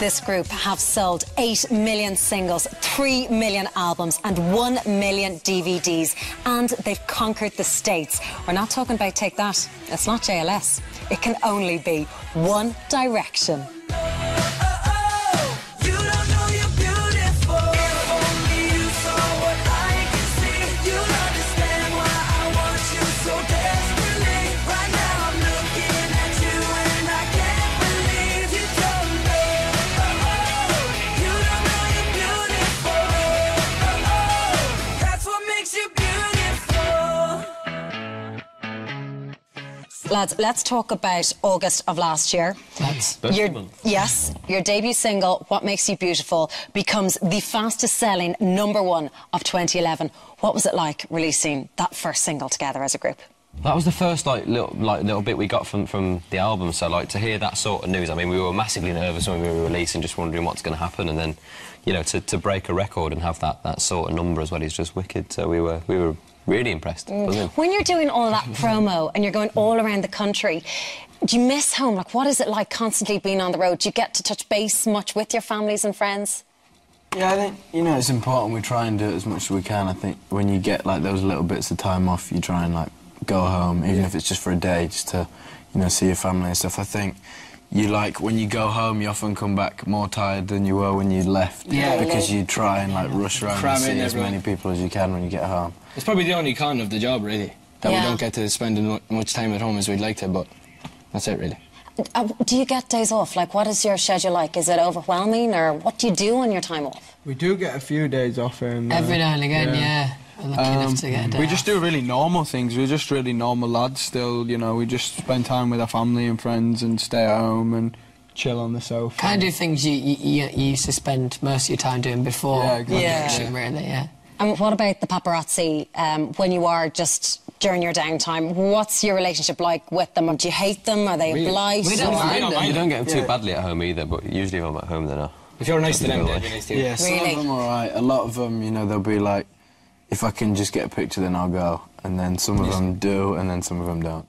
this group have sold 8 million singles, 3 million albums and 1 million DVDs. And they've conquered the States. We're not talking about Take That. It's not JLS. It can only be One Direction. Lads, let's talk about August of last year. Yes, your debut single, What Makes You Beautiful, becomes the fastest selling #1 of 2011. What was it like releasing that first single together as a group? That was the first little bit we got from the album. So to hear that sort of news, I mean, we were massively nervous when we were releasing, just wondering what's going to happen, and then, you know, to break a record and have that sort of number as well is just wicked. So we were really impressed. When you're doing all that promo and you're going all around the country, do you miss home? Like, what is it like constantly being on the road? Do you get to touch base much with your families and friends? Yeah, I think, you know, it's important we try and do it as much as we can. I think when you get, like, those little bits of time off, you try and, like, go home, even if it's just for a day, just to, you know, see your family and stuff. I think when you go home, you often come back more tired than you were when you left. Yeah. Because you try and, like, rush around and see as many people as you can when you get home. It's probably the only con of the job, really, that we don't get to spend much time at home as we'd like to, but that's it, really. Do you get days off? Like, what is your schedule like? Is it overwhelming, or what do you do on your time off? We do get a few days off. Every now and again, yeah. We're lucky enough to get a day We just do really normal things. We're just really normal lads still, you know. We just spend time with our family and friends and stay at home and chill on the sofa. Kind of things you used to spend most of your time doing before. Yeah, exactly. Really, yeah. And what about the paparazzi, when you are just during your downtime? What's your relationship like with them? Do you hate them? Are they a blight? We don't mind them. You don't get them too badly at home either, but usually if I'm at home, then if you're nice to them, they'll be nice to you. Yeah, some of them are alright. A lot of them, you know, they'll be like, if I can just get a picture, then I'll go. And then some of them do, and then some of them don't.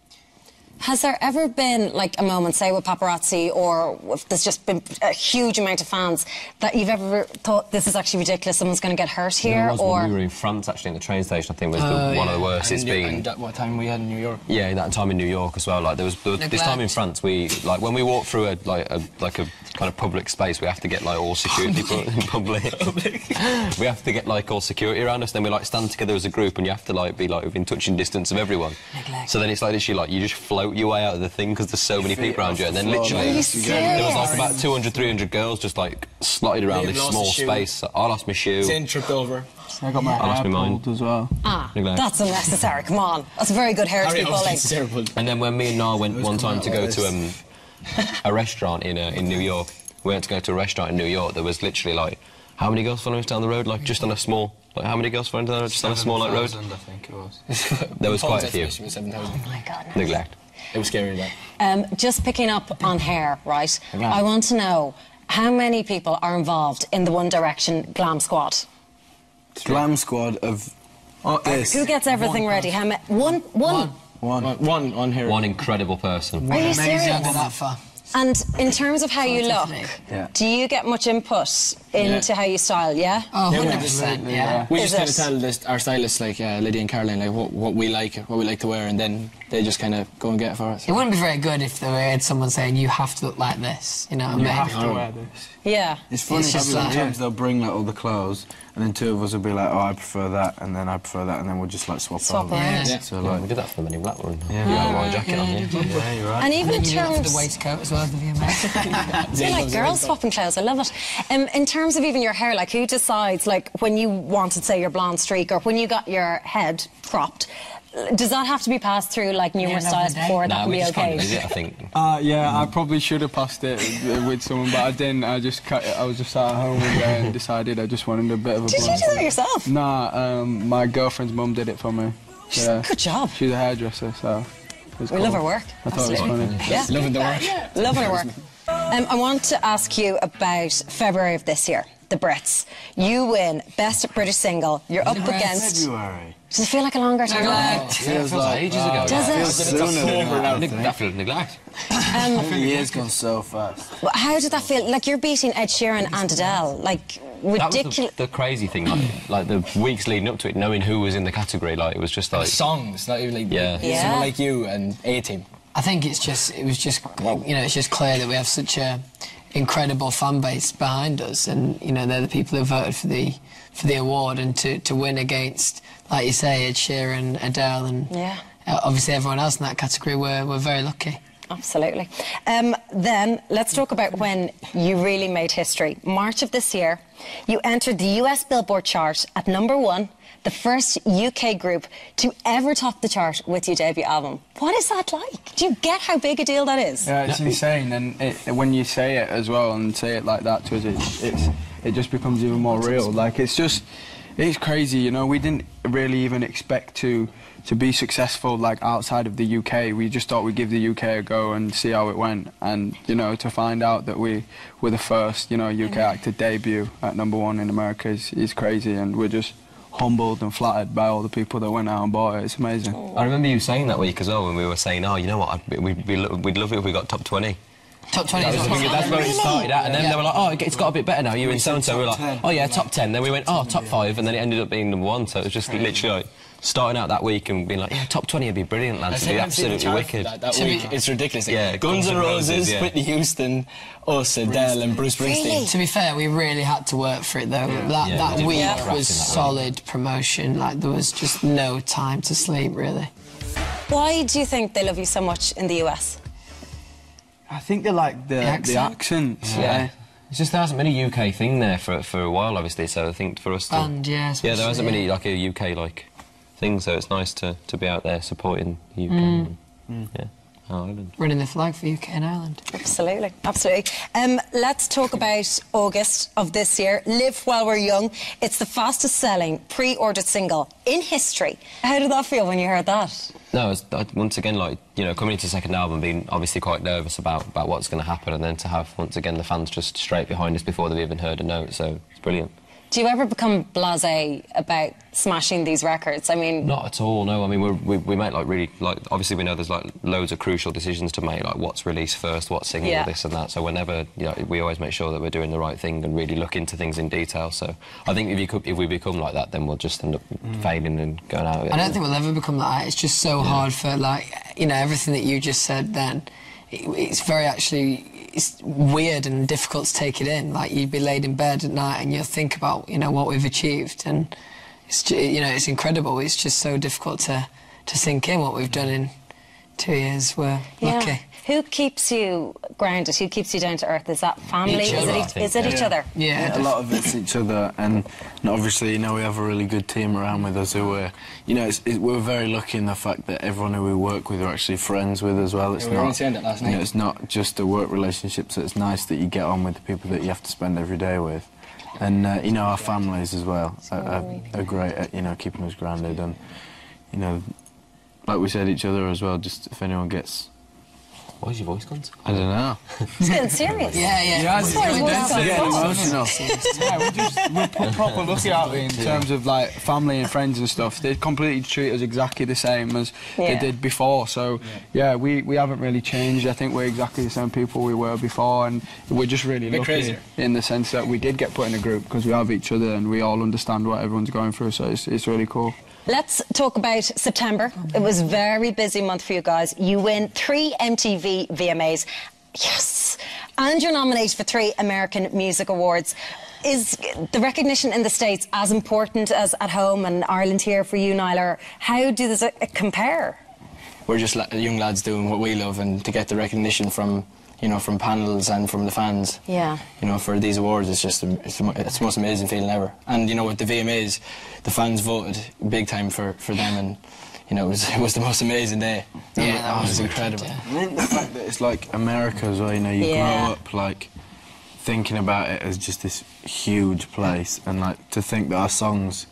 Has there ever been, like, a moment, say, with paparazzi, or if there's just been a huge amount of fans, that you've ever thought, this is actually ridiculous, someone's going to get hurt here? There was when we were in France, actually, in the train station, I think, was one of the worst it's been. And what time we had in New York? Yeah, that time in New York as well. Like, there was this time in France, when we walk through a kind of public space, we have to get, like, all security people in public. We have to get, like, all security around us, then we, like, stand together as a group, and you have to, like, be, like, within touching distance of everyone. So then it's like, literally, like, you just float your way out of the thing because there's so many people around you, and then literally there was like about 200, 300 girls just like slotted around this small space. I lost my shoe. Zin tripped over. I got my hair pulled as well. That's unnecessary. Come on, that's a very good hair to be pulling. And then when me and Niall went one time to go to a restaurant in New York, we went to go to a restaurant in New York. There was literally like how many girls following us down the road? Like just on a small. Like how many girls following down the road? Just on a small like road. I think it was. There was quite a few. Oh my God. Neglect. It was scary, that. Just picking up on hair, right? I want to know how many people are involved in the One Direction glam squad? Glam squad of this. Who gets everything ready? How many? One on here. One incredible person. Are you serious? That far. And in terms of how you look, do you get much input into how you style, yeah? Oh, 100%, yeah. We just kind of tell our stylists, like Lydia and Caroline, like what we like to wear, and then they just kind of go and get it for us. It wouldn't be very good if they had someone saying, you have to look like this, you know what I mean? You have to wear this. Yeah. It's funny, sometimes they'll bring, like, all the clothes, and then two of us will be like, oh, I prefer that, and then I prefer that, and then we'll just, like, swap over. around. Yeah. So, like, we did that for the Men in Black one. Yeah, you had a white jacket on, yeah, you're right. And even in terms terms... the waistcoat as well, the American. You're like girls swapping clothes, I love it. In terms of even your hair, like, who decides, like, when you wanted, say, your blonde streak, or when you got your head cropped, does that have to be passed through, like, numerous styles before that can be okay? I think. Yeah, I probably should have passed it with someone, but I didn't. I was just sat at home one day and decided I just wanted a bit of a Did you do that yourself? Nah, my girlfriend's mum did it for me. Yeah. Good job. She's a hairdresser, so... We love her work. I thought it was funny. Yeah. Loving the work. Loving her work. I want to ask you about February of this year. the Brits. You win Best British Single. You're up against... February. Does it feel like a longer time? It feels like ages ago. Does it? feels sooner than that, That feels neglect. the year's gone so fast. How did that feel? Like, you're beating Ed Sheeran and Adele. Like, That ridiculous. was the crazy thing, like the weeks leading up to it, knowing who was in the category, like, it was just like... Songs, not even like Yeah. Yeah. someone like you and A-Team. I think it's just clear that we have such a incredible fan base behind us, and you know they're the people who voted for the award, and to win against, like you say, Ed Sheeran, Adele, and obviously everyone else in that category, we're very lucky. Absolutely. Then let's talk about when you really made history. March of this year, you entered the US Billboard chart at #1, the first UK group to ever top the chart with your debut album. What is that like? Do you get how big a deal that is? Yeah, it's insane, and when you say it as well and say it like that to us, it just becomes even more real. Like, it's crazy, you know. We didn't really even expect to be successful, like, outside of the UK. We just thought we'd give the UK a go and see how it went, and you know, to find out that we were the first, you know, UK act to debut at #1 in America is crazy, and we're just humbled and flattered by all the people that went out and bought it. It's amazing. I remember you saying that week as well, when we were saying, oh, you know what, we'd love it if we got top 20. Top 20 is That's where it started at, and then they were like, oh, it's got a bit better now, you're in so-and-so. We were like, oh yeah, top 10. Then we went, oh, top 5, and then it ended up being #1, so it was just literally like starting out that week and being like, yeah, top 20 would be brilliant, lads, it'd be absolutely wicked. That week, it's ridiculous. Yeah, Guns N' Roses, Whitney Houston, us, Adele, and Bruce Springsteen. To be fair, we really had to work for it though. That week was solid promotion. Like, there was just no time to sleep, really. Why do you think they love you so much in the US? I think they like the accents. Yeah. It's just there hasn't been a UK thing there for a while, obviously, so I think for us to... And there hasn't been like a UK, like, thing, so it's nice to be out there supporting the UK. Yeah. Ireland. Running the flag for UK and Ireland. Absolutely, absolutely. Let's talk about August of this year. Live While We're Young. It's the fastest selling pre-ordered single in history. How did that feel when you heard that? No, it's, once again, like, you know, coming into the second album, being obviously quite nervous about what's going to happen, and then to have, once again, the fans just straight behind us before they've even heard a note, so it's brilliant. Do you ever become blasé about smashing these records? I mean... Not at all, no. I mean, we make, like, really... Like, obviously, we know there's, like, loads of crucial decisions to make, like, what's released first, what's single, this and that. So whenever, you know, we always make sure that we're doing the right thing and really look into things in detail. So I think if we become like that, then we'll just end up failing and going out of it. I don't think we'll ever become like that. It's just so hard for, like, you know, everything that you just said then. It's very actually... It's weird and difficult to take it in. Like, you'd be laid in bed at night and you'll think about, you know, what we've achieved, and it's, you know, it's incredible. It's just so difficult to sink in what we've done in 2 years. We're lucky. Who keeps you grounded? Who keeps you down to earth? Is that family? Each other, is it each other? Yeah, a lot of it's each other, and obviously, you know, we have a really good team around with us who we're, you know, we're very lucky in the fact that everyone who we work with are actually friends with as well. It's we were saying that last night. You know, it's not just a work relationship, so it's nice that you get on with the people that you have to spend every day with. And, you know, our families as well are great at, you know, keeping us grounded, and, you know, like we said, each other as well, just if anyone gets... Why is your voice gone? I don't know. It's getting serious. Yeah. It's getting emotional. We're proper lucky out in terms of, like, family and friends and stuff. They completely treat us exactly the same as they did before. So, yeah, we haven't really changed. I think we're exactly the same people we were before, and we're just really lucky in the sense that we did get put in a group because we have each other and we all understand what everyone's going through, so it's really cool. Let's talk about September. It was a very busy month for you guys. You win 3 MTV VMAs. Yes! And you're nominated for 3 American Music Awards. Is the recognition in the States as important as at home and Ireland here for you, Niall? How does it compare? We're just young lads doing what we love, and to get the recognition from, you know, from panels and from the fans. Yeah. You know, for these awards, it's the most amazing feeling ever. And, you know, with the VMAs, the fans voted big time for them, and, you know, it was the most amazing day. Yeah, that was incredible. I think the fact that it's like America as well, you know, you grow up, like, thinking about it as just this huge place, and, like, to think that our songs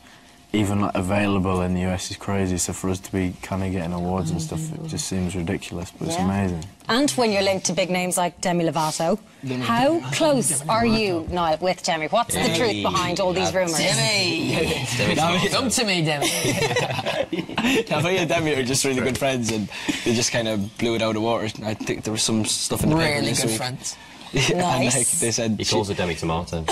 even like available in the US is crazy. So for us to be kind of getting awards and stuff, it just seems ridiculous, but it's amazing. And when you're linked to big names like Demi Lovato, how close are you, Niall, with Demi? What's the truth behind all these rumours? Demi! Come to me, Demi. Me and Demi are just really good friends, and they just kind of blew it out of the water. I think there was some stuff in the paper Really this good week. friends. Nice. And like, they said He calls her Demi Tomato. and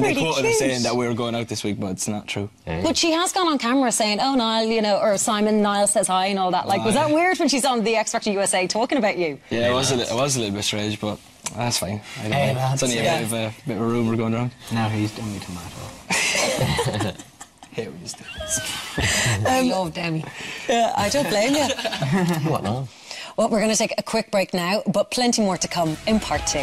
really they quoted cute. us saying that we were going out this week, but it's not true. Yeah. But she has gone on camera saying, oh, Niall, you know, or Simon, Niall says hi and all that. Like, was that weird when she's on the X Factor USA talking about you? Yeah, it was a little bit strange, but that's fine. I don't Hey, know. lads, It's only a bit of a rumour going around. Now he's Demi Tomato. Here we just do. I love Demi. Yeah, I don't blame you. What now? Well, we're going to take a quick break now, but plenty more to come in part 2.